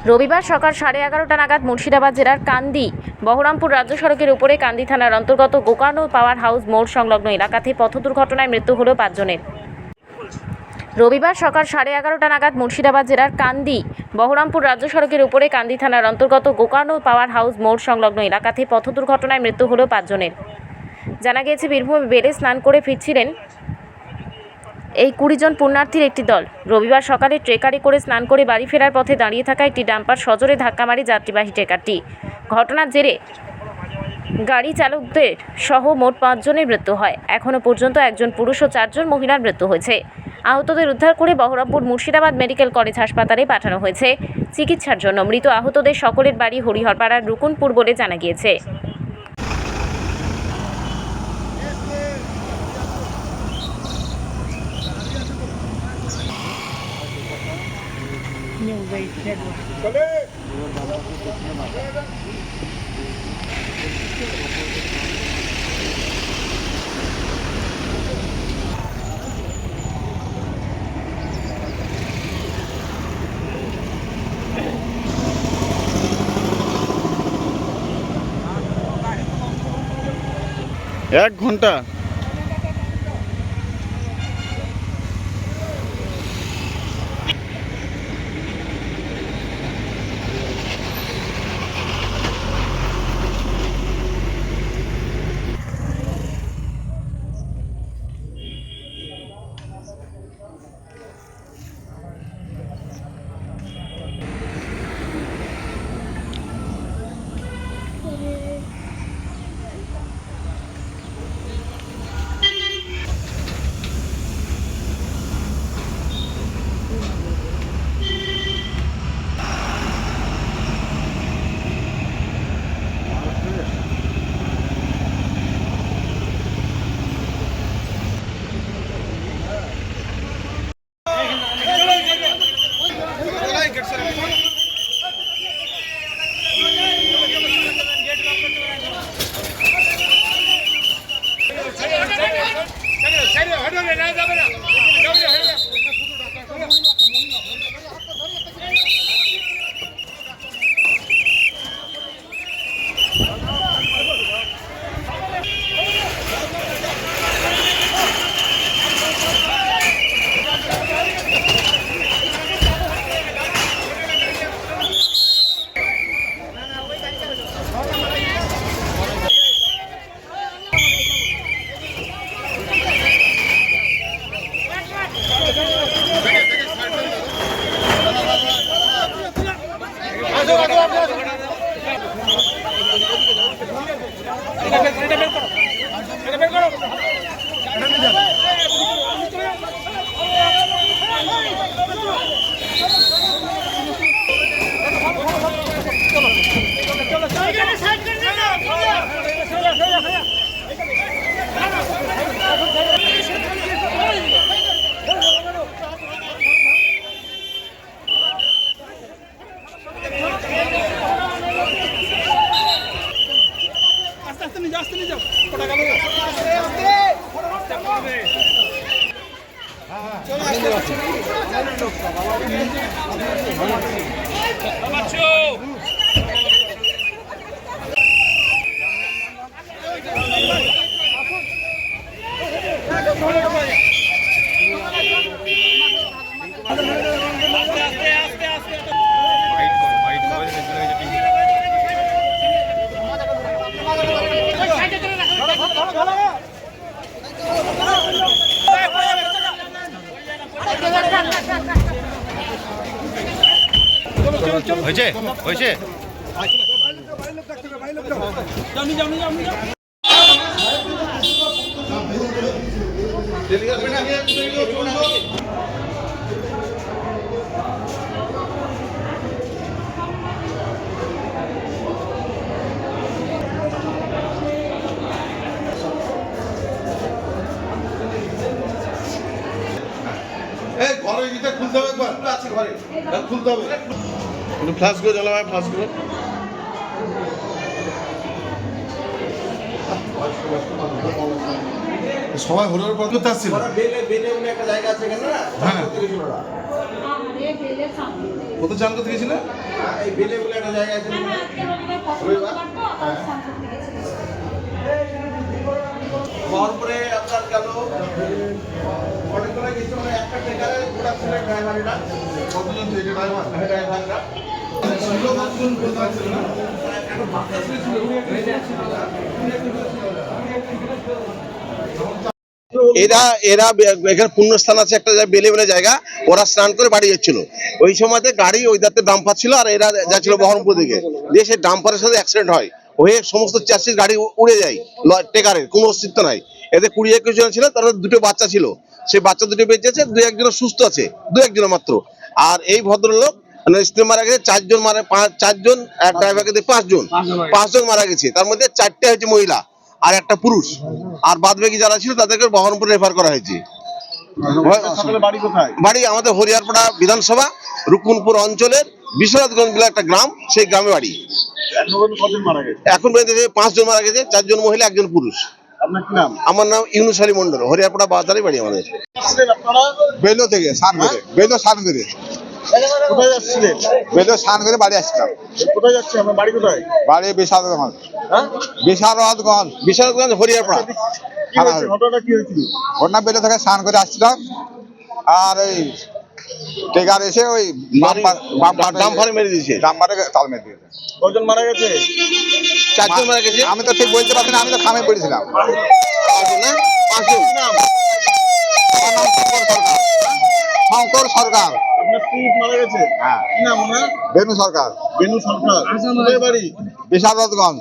রবিবার সকাল 11:30টা নাগাদ মুর্শিদাবাদ জেলার কান্দি বহরমপুর রাজ্য সড়কের উপরে কান্দি থানার অন্তর্গত গোকানো পাওয়ার হাউস মোড় সংলগ্ন এলাকাতে পথ দুর্ঘটনায় মৃত্যু হল 5 জনের। রবিবার সকাল 11:30টা নাগাদ মুর্শিদাবাদ জেলার কান্দি বহরমপুর রাজ্য সড়কের উপরে কান্দি থানার অন্তর্গত গোকানো পাওয়ার হাউস মোড় সংলগ্ন এলাকাতে পথ দুর্ঘটনায় মৃত্যু হল 5 জনের। জানা গিয়েছে, বীরভূমে বেড়ে স্নান করে ফিরছিলেন এই 20 জন পুণ্যার্থীর একটি দল। রবিবার সকালে ট্রেকারে করে স্নান করে বাড়ি ফেরার পথে দাঁড়িয়ে থাকা একটি ডাম্পার সজোরে ধাক্কা মারে যাত্রীবাহী ট্রেকারটি। ঘটনার জেরে গাড়ি চালকদের সহ মোট 5 জনের মৃত্যু হয়। এখনও পর্যন্ত 1 জন পুরুষ ও 4 জন মহিলার মৃত্যু হয়েছে। আহতদের উদ্ধার করে বহরমপুর মুর্শিদাবাদ মেডিকেল কলেজ হাসপাতালে পাঠানো হয়েছে চিকিৎসার জন্য। মৃত আহতদের সকলের বাড়ি হরিহরপাড়ার রুকুনপুর বলে জানা গিয়েছে। এক ঘন্টা হয়েছে হয়েছে ঘরে গিয়ে খুলতে হবে, একবার আছে ঘরে খুলতে হবে। একটু ফ্লাশ করে জ্বালা ভাই, ফ্লাশ করে সবাই হরিহর পথ করতে আসছিল। একটা জায়গা আছে এখানে না, হ্যাঁ কত চান করতে গেছিল? এই বেলে বলে একটা জায়গা আছে পরে আপনার গেল অনেকগুলো কিছু মানে একটা ট্রেকারে গোটা ছিল ড্রাইভাররা কতজন থেকে ড্রাইভার? ড্রাইভাররা ছিল কতজন বলতে পারছিল না। এখন বাচ্চা ছিল এরা এখানে পুণ্যস্থান আছে একটা বেলে বেলে জায়গা, ওরা স্নান করে বাড়ি যাচ্ছিল। ওই সময়তে গাড়ি ওই দাঁতে ডাম্পার ছিল আর এরা যাচ্ছিল বহরমপুর দিকে, দিয়ে সেই ডাম্পারের সাথে অ্যাক্সিডেন্ট হয়, হয়ে সমস্ত চ্যাসিস গাড়ি উড়ে যায়, টেকারের কোনো অস্তিত্ব নাই। এদের 20-21 জন ছিল, তার মধ্যে দুটো বাচ্চা ছিল, সেই বাচ্চা দুটো বেঁচে আছে, 2-1 সুস্থ আছে, 2-1 মাত্র। আর এই ভদ্রলোক মানে স্ত্রী মারা গেছে, 4 জন মারা, 4 জন, এক ড্রাইভারকে দিয়ে 5 জন মারা গেছে, তার মধ্যে 4টে হচ্ছে মহিলা আর একটা পুরুষ, আর বাদ বাকি যারা ছিল তাদেরকে বহরমপুর রেফার করা হয়েছে। বাড়ি কোথায়? বাড়ি আমাদের হরিয়ারপাড়া বিধানসভা রুকুনপুর অঞ্চলের বিশ্বনাথগঞ্জ বলে একটা গ্রাম, সেই গ্রামে বাড়ি। কতজন মারা গেছে? এখন পর্যন্ত 5 জন মারা গেছে, 4 জন মহিলা 1 জন পুরুষ। আপনার কি নাম? আমার নাম ইউনুস আলী মন্ডল, হরিয়ারপাড়া বাজারে বাড়ি আমাদের। আপনারা বেলো থেকে স্নান করে, বেলো স্নান করে, কোথায় যাচ্ছিলেন? বেলো স্নান করে বাড়ি আসছিলাম। কোথায় যাচ্ছে আপনার বাড়ি কোথায়? বাড়ি বিশারদগঞ্জ, হ্যাঁ বিশারদগঞ্জ বিশ্বনাথগঞ্জ হরিয়ারপাড়া। কি হয়েছে? ঘটনাটা কি হয়েছিল? ঘটনা বেলো থেকে স্নান করে আসছিলাম, আর ওই টেকার এসে ওই ডাম্পারে মেরে দিয়েছে। ডাম্পারে তাল মেরে দিয়েছে। কজন মারা গেছে? 4 জন মারা গেছে। আমি তো ঠিক বলতে পারছি না, আমি তো খামে পড়েছিলাম। 5 জন না? 5 জন। নাম? আমার নাম শঙ্কর সরকার। শঙ্কর সরকার। আপনার স্ত্রী মারা গেছে? হ্যাঁ। কি নাম ওনার? বেনু সরকার, বেনু সরকার। কোথায় বাড়ি? বিশারদগঞ্জ।